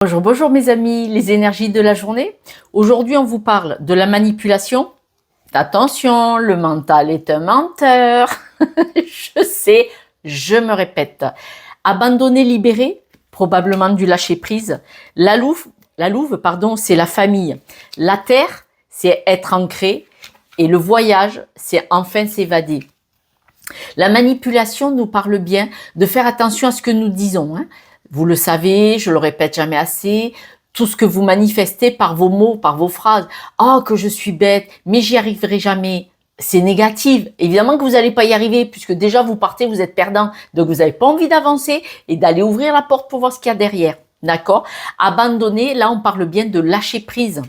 Bonjour, bonjour mes amis, les énergies de la journée. Aujourd'hui, on vous parle de la manipulation. Attention, le mental est un menteur. Je sais, je me répète. Abandonner, libérer, probablement du lâcher prise. La louve, c'est la famille. La terre, c'est être ancré. Et le voyage, c'est enfin s'évader. La manipulation nous parle bien de faire attention à ce que nous disons. Vous le savez, je le répète jamais assez, tout ce que vous manifestez par vos mots, par vos phrases. Oh, que je suis bête, mais j'y arriverai jamais. C'est négatif. Évidemment que vous n'allez pas y arriver puisque déjà vous partez, vous êtes perdant. Donc vous n'avez pas envie d'avancer et d'aller ouvrir la porte pour voir ce qu'il y a derrière. D'accord? Abandonner, là on parle bien de lâcher prise.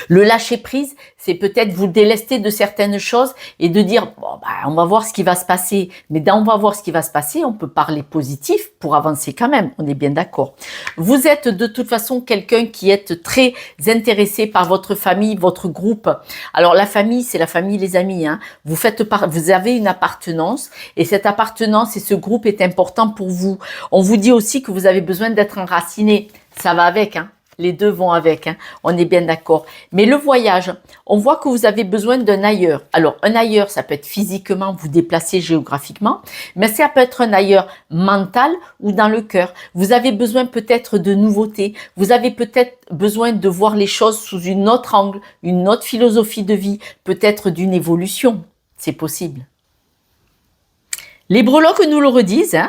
Le lâcher prise, c'est peut-être vous délester de certaines choses et de dire bon, on va voir ce qui va se passer. Mais dans on va voir ce qui va se passer, on peut parler positif pour avancer quand même. On est bien d'accord. Vous êtes de toute façon quelqu'un qui est très intéressé par votre famille, votre groupe. Alors la famille, c'est la famille, les amis. Vous avez une appartenance et cette appartenance et ce groupe est important pour vous. On vous dit aussi que vous avez besoin d'être enraciné. Ça va avec, Les deux vont avec, on est bien d'accord. Mais le voyage, on voit que vous avez besoin d'un ailleurs. Alors, un ailleurs, ça peut être physiquement, vous déplacer géographiquement, mais ça peut être un ailleurs mental ou dans le cœur. Vous avez besoin peut-être de nouveautés. Vous avez peut-être besoin de voir les choses sous une autre angle, une autre philosophie de vie, peut-être d'une évolution. C'est possible. Les breloques nous le redisent,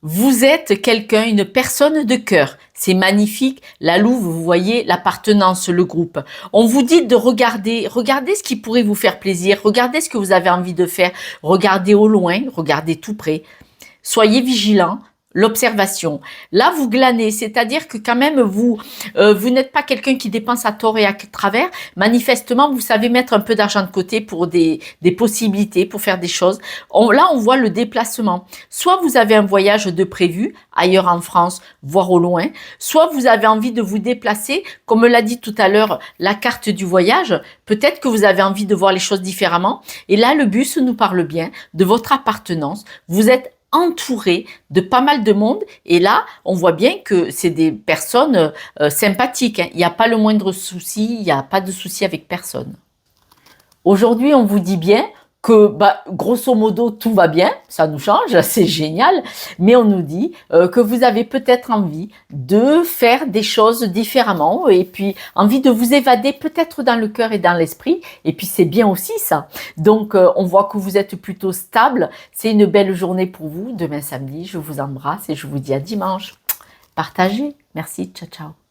Vous êtes quelqu'un, une personne de cœur. C'est magnifique. La louve, vous voyez, l'appartenance, le groupe. On vous dit de regardez ce qui pourrait vous faire plaisir. Regardez ce que vous avez envie de faire. Regardez au loin, regardez tout près. Soyez vigilants. L'observation. Là, vous glanez, c'est-à-dire que quand même, vous n'êtes pas quelqu'un qui dépense à tort et à travers. Manifestement, vous savez mettre un peu d'argent de côté pour des possibilités, pour faire des choses. Là, on voit le déplacement. Soit vous avez un voyage de prévu, ailleurs en France, voire au loin, soit vous avez envie de vous déplacer, comme l'a dit tout à l'heure la carte du voyage, peut-être que vous avez envie de voir les choses différemment. Et là, le bus nous parle bien de votre appartenance. Vous êtes entouré de pas mal de monde et là on voit bien que c'est des personnes sympathiques, Il n'y a pas le moindre souci, il n'y a pas de souci avec personne. Aujourd'hui on vous dit bien que grosso modo tout va bien, ça nous change, c'est génial, mais on nous dit que vous avez peut-être envie de faire des choses différemment et puis envie de vous évader peut-être dans le cœur et dans l'esprit, et puis c'est bien aussi ça. Donc on voit que vous êtes plutôt stable, c'est une belle journée pour vous. Demain samedi, je vous embrasse et je vous dis à dimanche. Partagez, merci, ciao ciao.